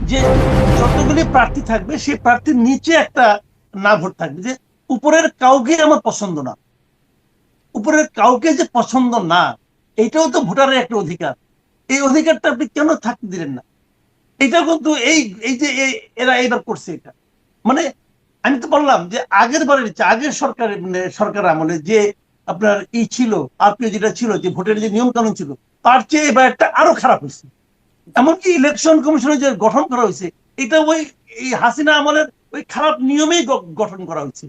যে যতগুলি প্রার্থী থাকবে সেই প্রার্থীর নিচে একটা না ভোট থাকবে, যে উপরের কাউকে আমার পছন্দ না, উপরের কাউকে যে পছন্দ না, এইটাও তো ভোটারের একটা অধিকার। এই অধিকারটা আপনি কেন থাকতে দিলেন না? এটা কিন্তু এই এই যে এরা এবার করছে এটা, মানে আমি তো বললাম যে আগের বারের আগের সরকারের মানে সরকার আমলে যে আপনার ছিল, আরপিও যেটা ছিল, যে ভোটের যে নিয়ম কানুন ছিল, তার চেয়ে এবার একটা আরো খারাপ হয়েছে। এমনকি ইলেকশন কমিশনের যে গঠন করা হয়েছে, এটা ওই এই হাসিনা আমলের ওই খারাপ নিয়মেই গঠন করা হয়েছে।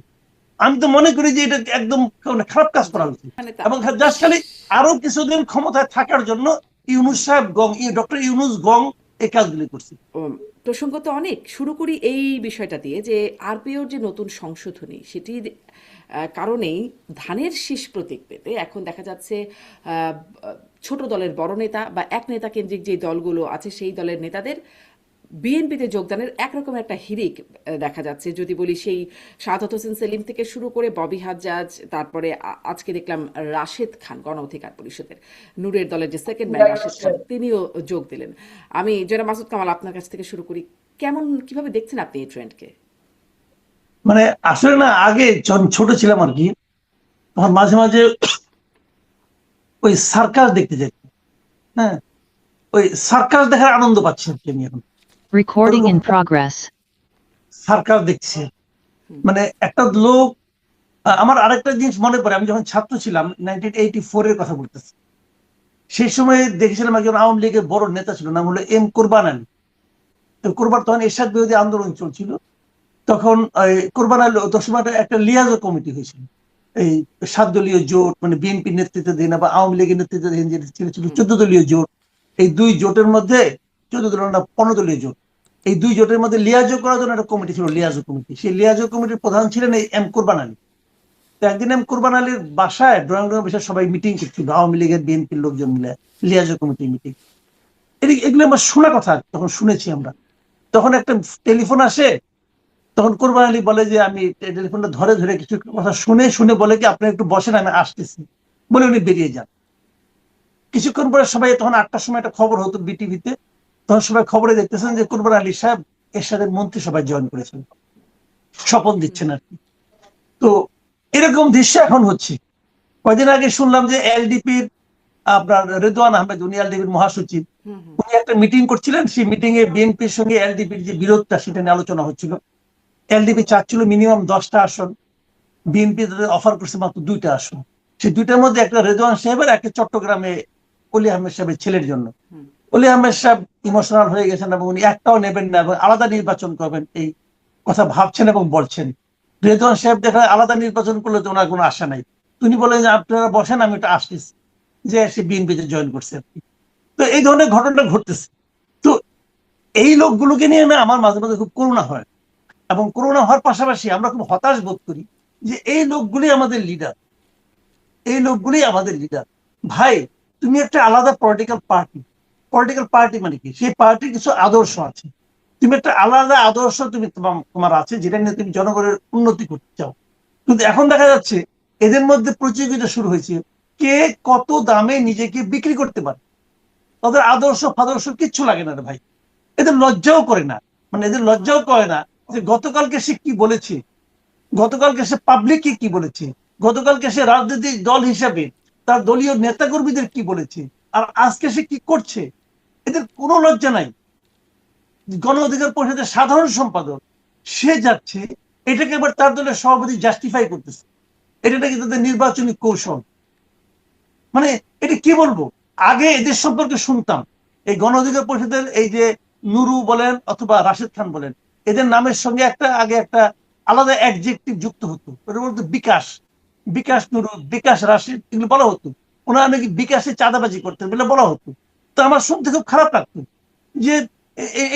আমি তো মনে করি যে এটা একদম খারাপ কাজ জি করা হয়েছে, মানে এবং জাস্ট খালি আরো কিছুদিন ক্ষমতায় থাকার জন্য ইউনূস সাহেব গং, ডক্টর ইউনূস গং এই কাজগুলি করছে। প্রসঙ্গ তো অনেক, শুরু করি এই বিষয়টা দিয়ে যে আরপিওর যে নতুন সংশোধনী সেটির কারণেই ধানের শীষ প্রতীক পেতে এখন দেখা যাচ্ছে ছোট দলের বড় নেতা বা এক নেতা কেন্দ্রিক যে দলগুলো আছে সেই দলের নেতাদের বিএনপিতে যোগদানের একরকম একটা হিড়িক দেখা যাচ্ছে। যদি বলি সেই সাদাত হোসেন সেলিম থেকে শুরু করে ববি হাজ্জাজ, তারপরে আজকে দেখলাম রাশেদ খান গণ অধিকার পরিষদের নূরের দলের যে সেকেন্ড ম্যান রাশেদ খান তিনিও যোগ দিলেন। আমি জনাব মাসুদ কামাল আপনার কাছ থেকে শুরু করি, কিভাবে দেখছেন আপনি এই ট্রেন্ডকে? মানে আসলে না, আগে যখন ছোট ছিলাম আর কি, তখন মাঝে মাঝে ওই সার্কাস দেখতে যেত। হ্যাঁ, ওই সার্কাস দেখার আনন্দ পাচ্ছি আর কি আমি এখন। Recording in progress. সার্কাস দেখছি, মানে একটা লোক। আমার আরেকটা জিনিস মনে পড়ে, আমি যখন ছাত্র ছিলাম 1984 এর কথা বলতেছি, সেই সময় দেখেছিলাম একজন আওয়ামী লীগের বড় নেতা ছিল, নাম হলো এম কোরবান আলী। তো কোরবান তখন এরশাদ বিরোধী আন্দোলন চলছিল, তখন কোরবান আলী তোর সময় একটা লিয়াজো কমিটি হয়েছিল, এই 7 দলীয় জোট, মানে বিএনপির নেতৃত্বাধীন বা আওয়ামী লীগের নেতৃত্বাধীন যেটা ছিল 14 দলীয় জোট। এই দুই জোটের মধ্যে 14 দলীয় না 15 দলীয় জোট, এই দুই জোটের মধ্যে লিয়াজো করার জন্য একটা কমিটি ছিল, লিয়াজো কমিটি। সেই লিয়াজো কমিটির প্রধান ছিলেন এই এম কোরবান আলী। তো একদিন এম কোরবান আলীর বাসায় ড্রয়িং রুমে বসে সবাই মিটিং করছিল, আওয়ামী লীগের বিএনপির লোকজন মিলে লিয়াজো কমিটি মিটিং। এগুলো আমার শোনা কথা, তখন শুনেছি আমরা। তখন একটা টেলিফোন আসে, তখন কোরবান আলী বলে যে, আমি টেলিফোনটা ধরে ধরে কিছু কথা শুনে শুনে বলে কি, আপনি একটু বসেন, আমি আসতেছি, বলে উনি বেরিয়ে যান। কিছুক্ষণ পরে সবাই, তখন 8টার সময় একটা খবর হতো বিটিভিতে, তখন সবাই খবরে দেখতেছেন যে কোরবান আলী সাহেব এরশাদের মন্ত্রিসভায় জয়েন করেছেন, শপথ দিচ্ছেন আর কি। তো এরকম দৃশ্য এখন হচ্ছে। কয়দিন আগে শুনলাম যে এলডিপির আপনার রেদওয়ান আহমেদ, উনি এলডিপির মহাসচিব, উনি একটা মিটিং করছিলেন, সেই মিটিং এ বিএনপির সঙ্গে এলডিপির যে বিরোধটা সেটা নিয়ে আলোচনা হচ্ছিল। এলডিপি চাচ্ছিল মিনিমাম 10টা আসন, বিএনপি অফার করছে মাত্র 2টা আসন। সেই 2টার মধ্যে একটা রেদওয়ান সাহেবের, একটা চট্টগ্রামে অলি আহমেদ সাহেবের ছেলের জন্য। অলি আহমেদ সাহেব ইমোশনাল হয়ে গেছেন এবং উনি একটাও নেবেন না এবং আলাদা নির্বাচন করবেন এই কথা ভাবছেন এবং বলছেন। রেদওয়ান সাহেব দেখা আলাদা নির্বাচন করলে তো ওনার কোনো আশা নাই। তিনি বলেন যে আপনারা বসেন, আমি এটা আসতেছি, যে সে বিএনপিতে জয়েন করছে আর কি। তো এই ধরনের ঘটনাটা ঘটতেছে। তো এই লোকগুলোকে নিয়ে না আমার মাঝে মাঝে খুব করুণা হয়, এবং করোনা হওয়ার পাশাপাশি আমরা খুব হতাশ বোধ করি যে এই লোকগুলি আমাদের লিডার, এই লোকগুলি আমাদের লিডার। ভাই, তুমি একটা আলাদা পলিটিক্যাল পার্টি, পলিটিক্যাল পার্টি মানে কি, সেই পার্টির কিছু আদর্শ আছে, তুমি একটা আলাদা আদর্শ তুমি তোমার আছে, যেটা নিয়ে তুমি জনগণের উন্নতি করতে চাও। কিন্তু এখন দেখা যাচ্ছে এদের মধ্যে প্রতিযোগিতা শুরু হয়েছে, কে কত দামে নিজেকে বিক্রি করতে পারে। তাদের আদর্শ ফাদর্শ কিচ্ছু লাগে না রে ভাই, এদের লজ্জাও করে না, মানে এদের লজ্জাও করে না যে গতকালকে সে কি বলেছে, গতকালকে সে পাবলিককে কি বলেছে, গতকালকে সে রাজনৈতিক দল হিসাবে তার দলীয় নেতাকর্মীদের কি বলেছে, আর আজকে সে কি করছে। এদের কোনো লজ্জা নাই। গণ অধিকার পরিষদের সাধারণ সম্পাদক সে যাচ্ছে, এটাকে আবার তার দলের সভাপতি জাস্টিফাই করতেছে, এটা নাকি তাদের নির্বাচনী কৌশল। মানে এটা কি বলবো, আগে এদের সম্পর্কে শুনতাম, এই গণ অধিকার পরিষদের এই যে নুরু বলেন অথবা রাশেদ খান বলেন, এদের নামের সঙ্গে আগে একটা আলাদা অ্যাডজেক্টিভ যুক্ত হতো, ওটা বলতো বিকাশ, বিকাশ নুরু, বিকাশ রাশেদ, এগুলো বলা হতো। ওনারা নাকি বিকাশে চাঁদাবাজি করতেন বলে বলা হতো। তো আমার শুনতে খুব খারাপ লাগতো যে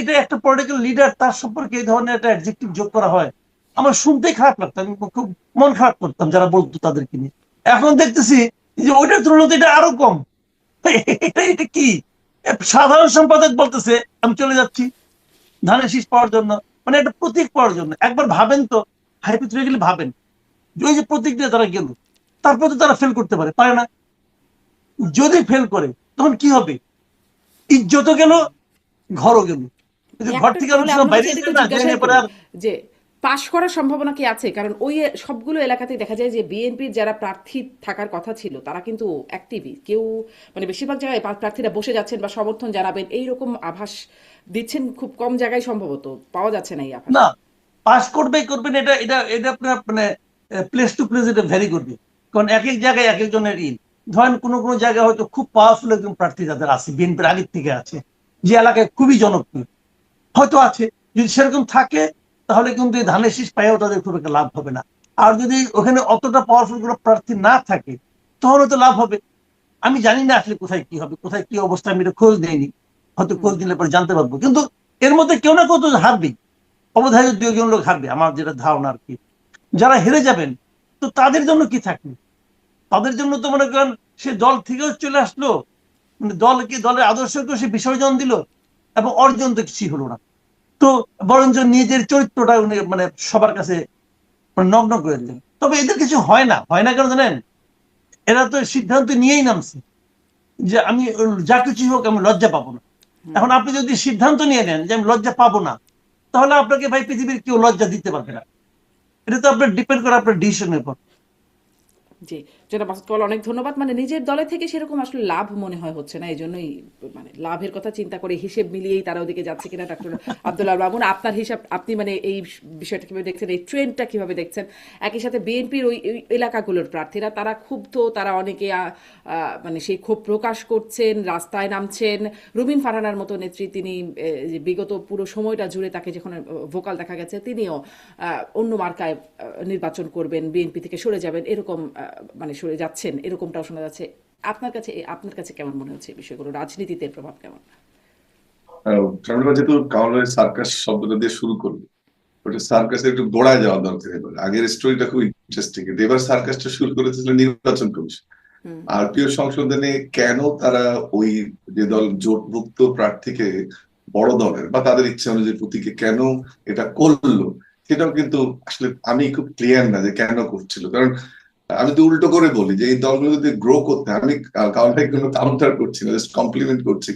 এটা একটা পলিটিক্যাল লিডার, তার সম্পর্কে এই ধরনের একটা অ্যাডজেক্টিভ যোগ করা হয়। আমার শুনতেই খারাপ লাগতো, আমি খুব মন খারাপ করতাম যারা বলতো তাদেরকে নিয়ে। এখন দেখতেছি যে ওইটার তুলনাতে এটা আরো কম। এটা কি, সাধারণ সম্পাদক বলতেছে আমি চলে যাচ্ছি ধানের শীষ পাওয়ার জন্য, মানে একটা প্রতীক পাওয়ার জন্য। একবার ভাবেন তো, হাইপোথেটিক্যালি ভাবেন, ওই যে প্রতীক দিয়ে তারা গেল, তারপর তো তারা ফেল করতে পারে, পারে না? যদি ফেল করে তখন কি হবে? ইজ্জতও গেল, ঘরও গেল। কিন্তু ঘর থেকে অনেক সময় বাইরে থেকে না জেনে পরে আর যে পাশ করার সম্ভাবনা কি আছে? কারণ ওই সবগুলো এলাকাতেই দেখা যায় যে বিএনপির যারা প্রার্থী থাকার কথা ছিল তারা কিন্তু অ্যাক্টিভই, কেউ মানে বেশিরভাগ জায়গায় প্রার্থীরা বসে যাচ্ছেন বা সমর্থন জানাবেন এইরকম আভাস দিচ্ছেন, খুব কম জায়গায় সম্ভবত পাওয়া যাচ্ছে না এই আভাস। না, পাস করবেন, এটা এটা এটা আপনার মানে প্লেস টু প্লেস এটা ভ্যারি করবে, কারণ এক এক জায়গায় এক একজনের ধরেন কোনো কোনো জায়গায় হয়তো খুব পাওয়ারফুল একজন প্রার্থী যাদের আছে, বিএনপির আগের থেকে আছে, যে এলাকায় খুবই জনপ্রিয় হয়তো আছে, যদি সেরকম থাকে তাহলে কিন্তু এই ধানের শীষ পাইও তাদের খুব একটা লাভ হবে না। আর যদি ওখানে অতটা পাওয়ারফুল কোনো প্রার্থী না থাকে তাহলে তো লাভ হবে। আমি জানি না আসলে কোথায় কি হবে, কোথায় কি অবস্থা, আমি এটা খোঁজ নেইনি, হয়তো খোঁজ নিলে পরে জানতে পারবো। কিন্তু এর মধ্যে কেউ না কেউ তো হারবেই, অবধারিত 2 জন লোক হারবে, আমার যেটা ধারণা আর কি। যারা হেরে যাবেন তো তাদের জন্য কি থাকবে? তাদের জন্য তো মনে করেন সে দল থেকেও চলে আসলো, মানে দলকে, দলের আদর্শকেও সে বিসর্জন দিল, এবং অর্জন তো কিছুই হলো না। তো বরঞ্চ নিজের চরিত্রটা উনি মানে সবার কাছে মানে নগ্ন করে দিলেন। তবে এদের কিছু হয় না, কেন জানেন? এরা তো সিদ্ধান্ত নিয়েই নামছে যে আমি যা কিছু হোক আমি লজ্জা পাবো না। এখন আপনি যদি সিদ্ধান্ত নিয়ে নেন যে আমি লজ্জা পাবো না, তাহলে আপনাকে ভাই পৃথিবীর কেউ লজ্জা দিতে পারবে না। এটা তো আপনার ডিপেন্ড করে আপনার ডিসিশনের উপর। জি, জনাব মাসুদ কামাল, অনেক ধন্যবাদ। মানে নিজের দলে থেকে সেরকম আসলে লাভ মনে হয় হচ্ছে না, এই জন্যই মানে লাভের কথা চিন্তা করে হিসেব মিলিয়েই তারা ওদিকে যাচ্ছে কিনা। ডক্টর আব্দুল্লাহ মামুন, আপনার হিসাব, আপনি মানে এই বিষয়টা কিভাবে দেখছেন, এই ট্রেন্ডটা কিভাবে দেখছেন? একই সাথে বিএনপির ওই এলাকাগুলোর প্রার্থীরা তারা ক্ষুব্ধ, তারা অনেকে মানে সেই ক্ষোভ প্রকাশ করছেন, রাস্তায় নামছেন। রুমিন ফারহানার মতো নেত্রী, তিনি যে বিগত পুরো সময়টা জুড়ে তাকে যখন ভোকাল দেখা গেছে, তিনিও অন্য মার্কায় নির্বাচন করবেন, বিএনপি থেকে সরে যাবেন, এরকম মানে সরে যাচ্ছেন, এরকমটাও শোনা যাচ্ছে। আপনার কাছে কেমন মনে হচ্ছে এই বিষয়গুলো, রাজনীতিতে এর প্রভাব কেমন? আমরা যেহেতু কামালের সার্কাস শব্দটা দিয়ে শুরু করবো, ওটা সার্কাসের একটু গোড়ায় যাওয়া দরকার। এবার আগের স্টোরিটা খুব ইন্টারেস্টিং, কিন্তু এবার সার্কাসটা শুরু করেছিল নির্বাচন কমিশন। আর প্রিয় সংশোধনে কেন তারা ওই যে দল জোটভুক্ত প্রার্থীকে বড় দলের বা তাদের ইচ্ছা অনুযায়ী প্রতীকে কেন এটা করলো, সেটাও কিন্তু আসলে আমি খুব ক্লিয়ার না যে কেন করছিল। কারণ আমি তো উল্টো করে বলি যে এই দলগুলো যদি গ্রো করতে, আমি কাউন্টার কোনো কাউন্টার করছি না, জাস্ট কমপ্লিমেন্ট করছি,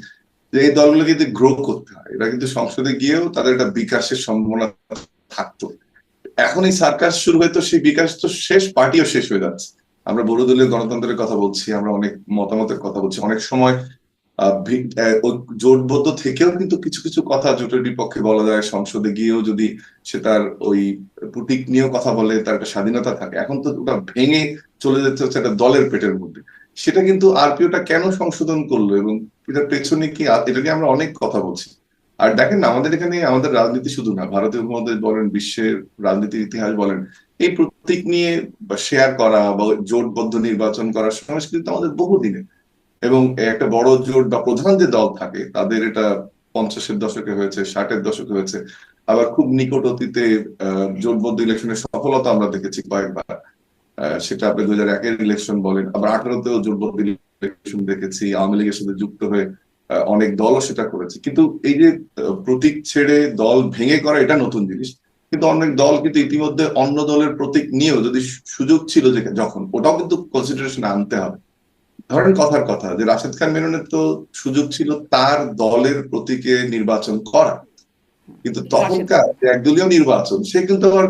যে এই দলগুলো কিন্তু গ্রো করতে হয়, এরা কিন্তু সংসদে গিয়েও তাদের একটা বিকাশের সম্ভাবনা থাকতো। এখন এই সার্কাস শুরু হয়তো সেই বিকাশ তো শেষ, পার্টিও শেষ হয়ে যাচ্ছে। আমরা বহুদলীয় গণতন্ত্রের কথা বলছি, আমরা অনেক মতামতের কথা বলছি, অনেক সময় জোটবদ্ধ থেকেও কিন্তু কিছু কিছু কথা জোটের বিপক্ষে বলা যায়, সংসদে গিয়েও যদি সে তার ওই প্রতীক নিয়েও কথা বলে, তার একটা স্বাধীনতা থাকে। এখন তো ওটা ভেঙে চলে যেতে হচ্ছে একটা দলের পেটের মধ্যে। সেটা কিন্তু আরপিওটা কেন সংশোধন করলো এবং এটার পেছনে কি, এটা নিয়ে আমরা অনেক কথা বলছি। আর দেখেন না, আমাদের এখানে আমাদের রাজনীতি শুধু না, ভারতীয় উপমহাদেশ বলেন, বিশ্বের রাজনীতির ইতিহাস বলেন, এই প্রতীক নিয়ে শেয়ার করা বা জোটবদ্ধ নির্বাচন করার সংস্কৃতি আমাদের বহুদিনের। এবং একটা বড় জোট বা প্রধান যে দল থাকে তাদের এটা 50-এর দশকে হয়েছে, 60-এর দশকে হয়েছে। আবার খুব নিকট অতীতে জোটবদ্ধ ইলেকশনের সফলতা আমরা দেখেছি কয়েকবার। সেটা আপনি 2001-এর ইলেকশন বলেন, আবার 18-তেও জোটবদ্ধ ইলেকশন দেখেছি, আওয়ামী লীগের সাথে যুক্ত হয়ে অনেক দলও সেটা করেছে। কিন্তু এই যে প্রতীক ছেড়ে দল ভেঙে করা, এটা নতুন জিনিস। কিন্তু অনেক দল কিন্তু ইতিমধ্যে অন্য দলের প্রতীক নিয়েও, যদি সুযোগ ছিল যে যখন, ওটাও কিন্তু কনসিডারেশন আনতে হবে। ধরেন কথার কথা যে রাশেদ খান মেননের তো সুযোগ ছিল তার দলের প্রতীকে নির্বাচন করা, কিন্তু তখনকার একদলীয় নির্বাচন, সে কিন্তু আবার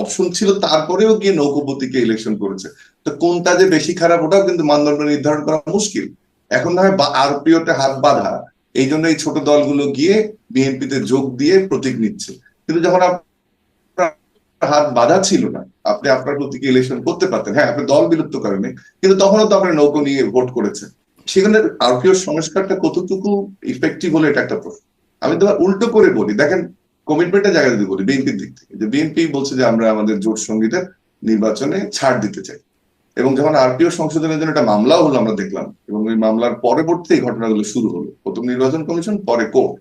অপশন ছিল, তারপরেও গিয়ে নৌকো প্রতীকে ইলেকশন করেছে। তো কোনটা যে বেশি খারাপ ওটাও কিন্তু মানদণ্ড নির্ধারণ করা মুশকিল। এখন না হয় আরপিওতে হাত বাঁধা, এই জন্য এই ছোট দলগুলো গিয়ে বিএনপিতে যোগ দিয়ে প্রতীক নিচ্ছে। কিন্তু যখন হাত বাঁধা ছিল না, আপনি আপনার প্রতীকে ইলেকশন করতে পারতেন। হ্যাঁ, আপনি দল বিলুপ্ত করেননি, কিন্তু তখনও তো আপনি নৌকো নিয়ে ভোট করেছেন। সেখানে আরপিও সংস্কারটা কতটুকু ইফেক্টিভ হলো, এটা একটা প্রশ্ন। আমি তো উল্টো করে বলি, দেখেন কমিটমেন্টের জায়গা যদি বলি বিএনপির দিক থেকে, যে বিএনপি বলছে যে আমরা আমাদের জোট সঙ্গীদের নির্বাচনে ছাড় দিতে চাই, এবং যখন আরপিও সংশোধনের জন্য একটা মামলাও হলো আমরা দেখলাম, এবং ওই মামলার পরবর্তী এই ঘটনাগুলো শুরু হলো, প্রথম নির্বাচন কমিশন, পরে কোর্ট।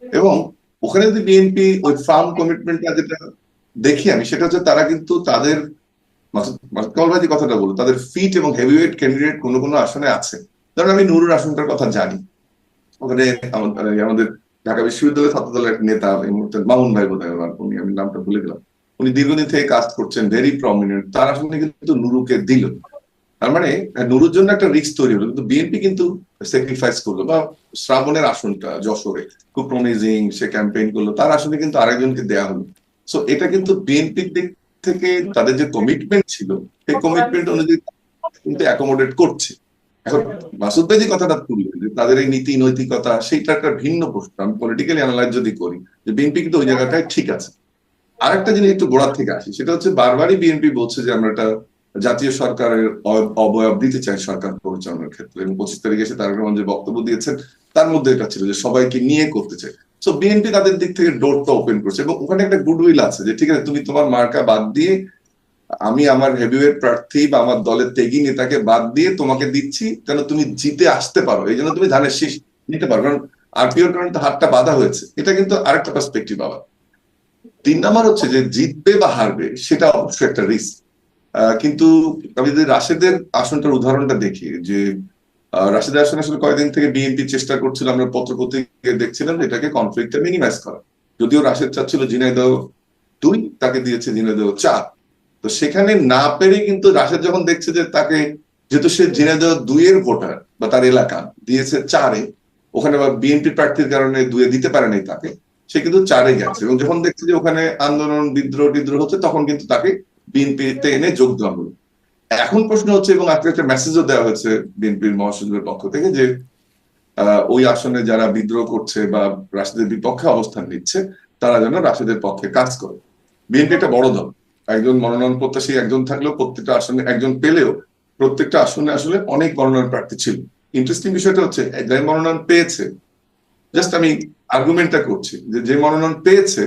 এবং ওখানে যদি বিএনপি ওই ফার্ম কমিটমেন্টটা যেটা দেখি আমি, সেটা হচ্ছে তারা কিন্তু তাদের কামাল ভাই যে কথাটা বললো, তাদের ফিট এবং হেভিওয়েট ক্যান্ডিডেট কোনো কোনো আসনে আছে। ধরেন আমি নুরুর আসনটার কথা জানি, ওখানে আমাদের ঢাকা বিশ্ববিদ্যালয়ের ছাত্র দলের এক নেতা, এই মুহূর্তে মামুন ভাই বোধ হয়, উনি, আমি নামটা ভুলে গেলাম, উনি দীর্ঘদিন থেকে কাজ করছেন, ভেরি প্রমিনেন্ট, তার আসনে কিন্তু নুরুকে দিল। তার মানে নুরুর জন্য একটা রিস্ক তৈরি হলো, কিন্তু বিএনপি কিন্তু স্যাক্রিফাইস করলো। বা শ্রাবণের আসনটা যশোরে খুব প্রমিজিং, সে ক্যাম্পেইন করলো, তার আসনে কিন্তু আরেকজনকে দেয়া হলো। সো এটা কিন্তু বিএনপির দিক থেকে তাদের যে কমিটমেন্ট ছিল, সেই কমিটমেন্ট অনুযায়ী কিন্তু অ্যাকোমোডেট করছে। এখন মাসুদ ভাই যে কথাটা তুললেন যে তাদের এই নীতি নৈতিকতা, সেইটা একটা ভিন্ন প্রশ্ন। আমি পলিটিক্যালি অ্যানালাইজ যদি করি, যে বিএনপি কিন্তু ওই জায়গাটায় ঠিক আছে। আরেকটা জিনিস একটু গোড়ার থেকে আসি, সেটা হচ্ছে বারবারই বিএনপি বলছে যে আমরা একটা জাতীয় সরকারের অবয়ব দিতে চাই সরকার পরিচালনার ক্ষেত্রে, এবং 25 তারিখে এসে তারেক রহমান যে বক্তব্য দিয়েছেন তার মধ্যে এটা ছিল যে সবাইকে নিয়ে করতে চাই। সো বিএনপি তাদের দিক থেকে ডোরটা ওপেন করছে, এবং ওখানে একটা গুডউইল আছে যে ঠিক আছে, তুমি তোমার মার্কা বাদ দিয়ে, আমি আমার হেভিওয়েট প্রার্থী বা আমার দলের ত্যাগী নেতাকে বাদ দিয়ে তোমাকে দিচ্ছি, যেন তুমি জিতে আসতে পারো, এই জন্য তুমি ধানের শীষ নিতে পারো। কারণ আরপিওর কারণে তো হাতটা বাঁধা হয়েছে। এটা কিন্তু আরেকটা পার্সপেক্টিভ আবার। 3 নাম্বার হচ্ছে যে জিতবে বা হারবে সেটা অবশ্যই একটা রিস্ক। কিন্তু আমি যদি রাশেদের আসনটার উদাহরণটা দেখি, যে রাশেদের আসন আসলে কয়েকদিন থেকে বিএনপি চেষ্টা করছিল, আমরা পত্রপত্রিকায় দেখছিলাম এটাকে কনফ্লিক্টটা মিনিমাইজ করা। যদিও রাশেদ চাচ্ছিল ঝিনাইদহ 2, তাকে দিয়েছে ঝিনাইদহ 4। তো সেখানে না পেরে কিন্তু রাশেদ যখন দেখছে যে তাকে, যেহেতু সে ঝিনাইদহ 2 এর ভোটার বা তার এলাকা দিয়েছে 4-এ, ওখানে বা বিএনপি প্রার্থীর কারণে 2-এ দিতে পারে নাই তাকে, সে কিন্তু 4-এ গেছে। এবং যখন দেখছে যে ওখানে আন্দোলন বিদ্রোহ হচ্ছে, তখন কিন্তু তাকে বিএনপিতে এনে যোগ দেওয়া হলো। এখন প্রশ্ন হচ্ছে, এবং আজকে একটা মেসেজও দেওয়া হয়েছে বিএনপির মহাসচিবের পক্ষ থেকে, যে ওই আসনে যারা বিদ্রোহ করছে বা রাশেদের বিপক্ষে অবস্থান নিচ্ছে, তারা যেন রাশেদের পক্ষে কাজ করে। বিএনপি একটা বড় দল, একজন মনোনয়ন প্রত্যাশী একজন থাকলেও প্রত্যেকটা আসনে একজন পেলেও প্রত্যেকটা আসনে আসলে অনেক মনোনয়ন প্রার্থী ছিল। ইন্টারেস্টিং বিষয়টা হচ্ছে, যে মনোনয়ন পেয়েছে, জাস্ট আমি আর্গুমেন্টটা করছি, যে মনোনয়ন পেয়েছে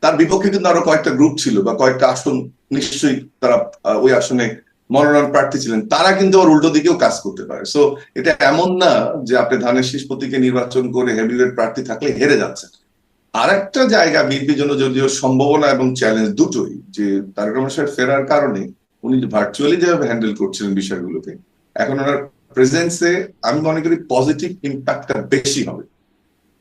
তার বিপক্ষে কিন্তু আরো কয়েকটা গ্রুপ ছিল বা কয়েকটা আসন নিশ্চয়ই তারা ওই আসনে মনোনয়ন প্রার্থী ছিলেন, তারা কিন্তু আবার উল্টো দিকেও কাজ করতে পারে। সো এটা এমন না যে আপনি ধানের শীষ প্রতীকে নির্বাচন করে হেভিওয়েট প্রার্থী থাকলে হেরে যাচ্ছেন। আর একটা জায়গা বিএনপির জন্য যদিও সম্ভাবনা এবং চ্যালেঞ্জ দুটোই, যে তারেক রহমান সাহেব ফেরার কারণে উনি ভার্চুয়ালি যেভাবে হ্যান্ডেল করছিলেন বিষয়গুলোকে, এখন ওনার প্রেজেন্সে আমি মনে করি পজিটিভ ইম্প্যাক্টটা বেশি হবে।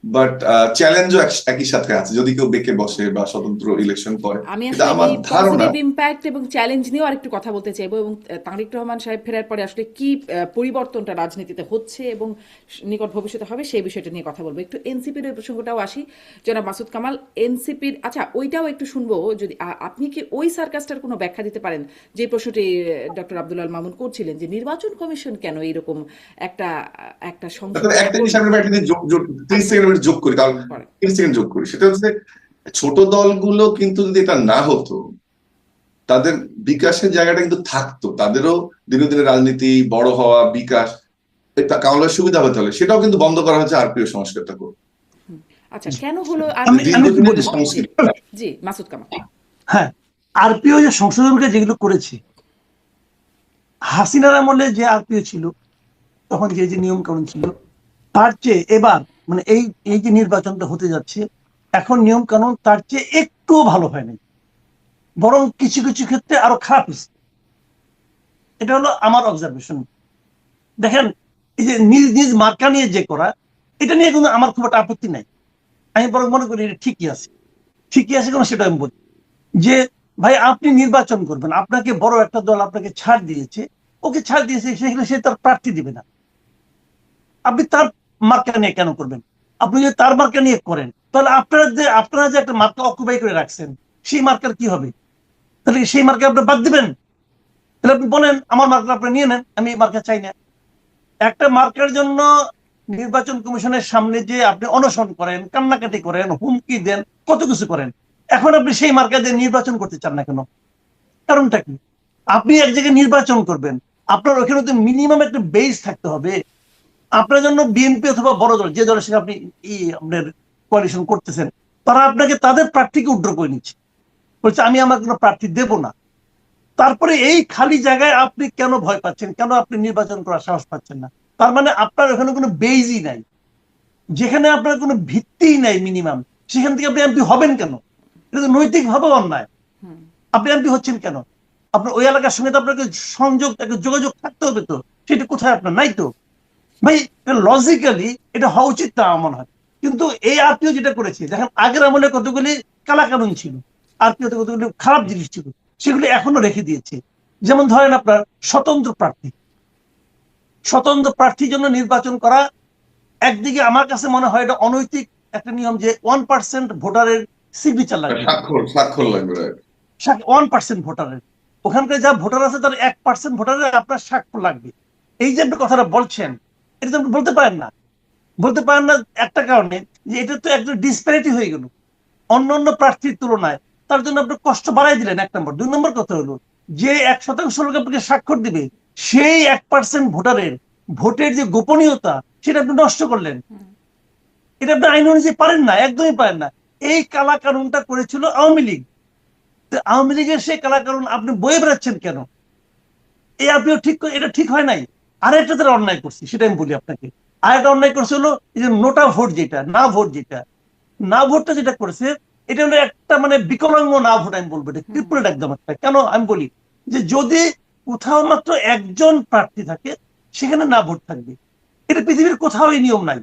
বাট চ্যালেঞ্জও একই সাথে আছে, যদি কেউ বেঁকে বসে বা স্বতন্ত্র ইলেকশন করে। আমি কিন্তু আসলে আমার এই ধারণা, পজিটিভ ইম্প্যাক্ট এবং চ্যালেঞ্জ নিয়েও আরেকটু কথা বলতে চাইবো, এবং তারেক রহমান সাহেব ফেরার পরে আসলে কি পরিবর্তনটা রাজনীতিতে হচ্ছে এবং নিকট ভবিষ্যতে হবে সেই বিষয়টা নিয়ে কথা বলবো। একটু এনসিপির ওই প্রসঙ্গটাও আসি। জনাব মাসুদ কামাল, এনসিপির, আচ্ছা ওইটাও একটু শুনবো, যদি আপনি কি ওই সার্কাসটার কোনো ব্যাখ্যা দিতে পারেন যে প্রশ্নটি ডক্টর আব্দুল আল মামুন করছিলেন, যে নির্বাচন কমিশন কেন এইরকম একটা একটা সংসদ একটা জিনিস আমি একটা জিনিস 30 সেকেন্ড যোগ করি, কারণ 30 সেকেন্ড যোগ করি, সেটা হচ্ছে ছোট দলগুলো কিন্তু যদি এটা না হতো, তাদের বিকাশের জায়গাটা কিন্তু থাকতো, তাদেরও দিনে দিনে রাজনীতি বড় হওয়া, বিকাশ, এটা কামালের সুবিধা হতে হলে সেটাও কিন্তু বন্ধ করা হচ্ছে আরপিও সংস্কারটা করে। আচ্ছা কেন হলো দীর্ঘদিনের যে সংস্কৃতি। জি মাসুদ কামাল। হ্যাঁ, আরপিও যে সংশোধনকে যেগুলো করেছে, হাসিনার আমলে যে আরপিও ছিল, তখন যে নিয়ম কানুন ছিল, তার চেয়ে এবার মানে এই এই যে নির্বাচনটা হতে যাচ্ছে, এখন নিয়ম কানুন তার চেয়ে একটুও ভালো হয়নি, বরং কিছু কিছু ক্ষেত্রে আরো খারাপ হয়েছে। এটা হলো আমার অবজারভেশন। দেখেন, এই যে নিজ নিজ মার্কা নিয়ে যে করা, এটা নিয়ে কিন্তু আমার খুব একটা আপত্তি নাই। আমি বরং মনে করি এটা ঠিকই আছে, ঠিকই আছে কেন সেটা আমি বলি। যে ভাই, আপনি নির্বাচন করবেন, আপনাকে বড় একটা দল আপনাকে ছাড় দিয়েছে, ওকে ছাড় দিয়েছে, সেখানে সে তার প্রার্থী দিবে না, আপনি তার মার্কা নিয়ে কেন করবেন? আপনি যদি তার মার্কা নিয়ে করেন, তাহলে আপনারা যে একটা মার্কা অকুপাই করে রাখছেন, সেই মার্কার কি হবে? তাহলে সেই মার্কা আপনি বাদ দিবেন? তাহলে আপনি বলেন আমার মার্কা আপনি নিয়ে নেন, আমি এই মার্কা চাই না। একটা মার্কার জন্য নির্বাচন কমিশনের সামনে যে আপনি অনশন করেন, কান্নাকাটি করেন, হুমকি দেন, কত কিছু করেন, এখন আপনি সেই মার্কা দিয়ে নির্বাচন করতে চান না কেন? কারণটা কি? আপনি এক জায়গায় নির্বাচন করবেন, আপনার ওখানে তো মিনিমাম একটা বেস থাকতে হবে। আপনার জন্য বিএনপি অথবা বড় দল, যে দলের সাথে আপনি আপনার কোয়ালিশন করতেছেন, তারা আপনাকে তাদের প্রার্থীকে উড্র করে নিচ্ছে, বলছে আমি আমার কোনো প্রার্থী দেব না। তারপরে এই খালি জায়গায় আপনি কেন ভয় পাচ্ছেন, কেন আপনি নির্বাচন করার সাহস পাচ্ছেন না? তার মানে আপনার ওখানে কোনো বেইজই নাই। যেখানে আপনার কোনো ভিত্তিই নাই মিনিমাম, সেখান থেকে আপনি এমপি হবেন কেন? এটা তো নৈতিক ভাবে অন্যায়। আপনি এমপি হচ্ছেন কেন? আপনার ওই এলাকার সঙ্গে তো আপনাকে সংযোগ, একটা যোগাযোগ থাকতে হবে, তো সেটা কোথায়? আপনার নাই তো। ভাই, লজিক্যালি এটা হওয়া উচিত না আমার মনে হয়। কিন্তু এই আরপিও যেটা করেছে, দেখেন আগের আমলে কতগুলি কালা কানুন ছিল, আরপিওতে কতগুলি খারাপ জিনিস ছিল, সেগুলি এখনো রেখে দিয়েছে। যেমন ধরেন আপনার স্বতন্ত্র প্রার্থীর জন্য নির্বাচন করা, একদিকে আমার কাছে মনে হয় এটা অনৈতিক একটা নিয়ম যে 1% ভোটারের সিগনেচার লাগবে, স্বাক্ষর লাগবে, right? 1% ভোটারের, ওখানকার যা ভোটার আছে তার 1% ভোটারের আপনার স্বাক্ষর লাগবে। এই যে আপনি কথাটা বলছেন, এটা তো আপনি বলতে পারেন না একটা কারণে, যে এটা তো একটা ডিসপ্যারিটি হয়ে গেল অন্যান্য প্রার্থীর তুলনায়। তার জন্য আপনি কষ্ট বাড়াই দিলেন, 1 নম্বর। 2 নম্বর কথা হলো যে 1% লোক আপনাকে স্বাক্ষর দিবে, সেই 1% ভোটারের ভোটের যে গোপনীয়তা সেটা আপনি নষ্ট করলেন। এটা আপনি আইন অনুযায়ী পারেন না, একদমই পারেন না। এই কালা কানুনটা করেছিল আওয়ামী লীগ। আওয়ামী লীগের সেই কালা কানুন আপনি বয়ে বেড়াচ্ছেন কেন? এই আপনিও এটা ঠিক হয় নাই। আরেকটা তারা অন্যায় করছে, সেটা আমি বলি আপনাকে। আরেকটা অন্যায় করছে হলো এই যে নোটা ভোট, না ভোটটা যেটা করেছে, এটা হলো একটা মানে বিকলাঙ্গ না ভোট, আমি বলবো এটা ক্রিপ্টেড একদম একটা। কেন আমি বলি যে যদি কোথাও মাত্র একজন প্রার্থী থাকে সেখানে না ভোট থাকবে, এটা পৃথিবীর কোথাও এই নিয়ম নাই।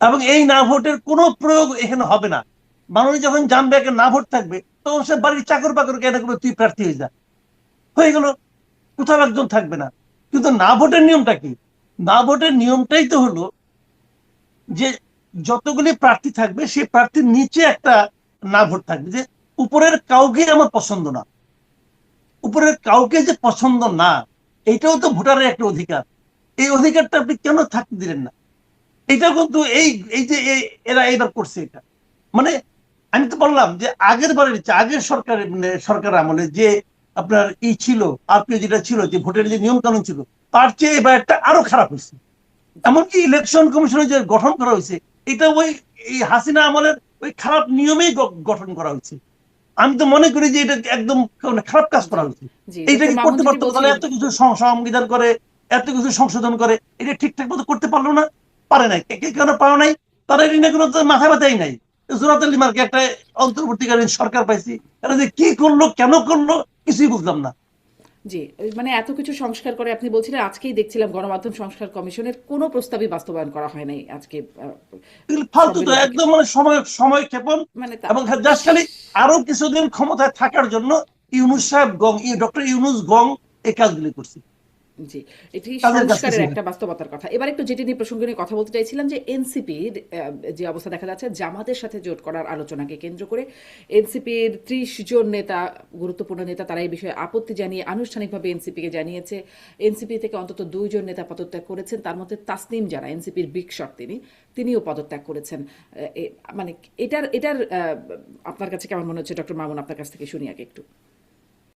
এবং এই না ভোটের কোনো প্রয়োগ এখানে হবে না। মানুষ যখন জানবে একে না ভোট থাকবে, তখন সে বাড়ির চাকর বাকর কেন করবে, তুই প্রার্থী হয়ে গেল, কোথাও একজন থাকবে না। কিন্তু না ভোটের নিয়মটা কি? না ভোটের নিয়মটাই তো হলো যে যতগুলি প্রার্থী থাকবে সেই প্রার্থীর নিচে একটা না ভোট থাকবে, যে উপরের কাউকে আমার পছন্দ না, উপরের কাউকে যে পছন্দ না, এইটাও তো ভোটারের একটা অধিকার। এই অধিকারটা আপনি কেন থাকতে দিলেন না? এটা কিন্তু এই যে এরা এবার করছে এটা, মানে আমি তো বললাম যে আগের সরকার আমলে যে আপনার ছিল, আরপিও যেটা ছিল, যে ভোটের যে নিয়ম কানুন ছিল, তার চেয়ে এবার একটা আরো খারাপ হয়েছে। এমনকি ইলেকশন কমিশনের যে গঠন করা হয়েছে, এটা এই হাসিনা আমলের ওই খারাপ নিয়মেই গঠন করা হয়েছে। আমি তো মনে করি যে এটা একদম খারাপ কাজ করা হয়েছে। জি, এইটা ডক্টর কি মামুন করতে যেটি পারতো? তাহলে বলছিলেন, এত কিছু সংবিধান করে, এত কিছু সংশোধন করে, এটা ঠিকঠাক মতো করতে পারলো না, পারে নাই। কেন পারে নাই? তারা এটা নিয়ে কোনো মাথা ব্যথাই নাই। জোরাতালি মার্কে একটা অন্তর্বর্তীকালীন সরকার পাইছি, এটা যে কি করলো, কেন করলো, কিছুই বুঝলাম না। জি, মানে এত কিছু সংস্কার করে আপনি বলছিলেন, আজকেই দেখছিলাম গণমাধ্যম সংস্কার কমিশনের কোনো প্রস্তাবই বাস্তবায়ন করা হয় নাই আজকে এগুলো ফালতু তো, সম্মেলন থেকে। একদম মানে সময় ক্ষেপণ। মানে এবং জাস্ট খালি আরো কিছুদিন ক্ষমতায় থাকার জন্য ডক্টর ইউনূস গং এই কাজগুলি করছে, জি, এটি কাজের কাজ সংস্কারের কিছুই না। একটা বাস্তবতার কথা। এবার একটু যেটি নিয়ে প্রসঙ্গ নিয়ে কথা বলতে চাইছিলাম, যে এনসিপির যে অবস্থা দেখা যাচ্ছে, জামাতের সাথে জোট করার আলোচনাকে কেন্দ্র করে এনসিপির 30 জন নেতা, গুরুত্বপূর্ণ নেতা, তারা এই বিষয়ে আপত্তি জানিয়ে আনুষ্ঠানিকভাবে এনসিপিকে জানিয়েছে। এনসিপি থেকে অন্তত 2 জন নেতা পদত্যাগ করেছেন, তার মধ্যে তাসনিম জানা, এনসিপির বিগ শট, তিনিও পদত্যাগ করেছেন। মানে এটার আপনার কাছে কেমন মনে হচ্ছে ডক্টর মামুন? আপনার কাছ থেকে শুনি আগে একটু।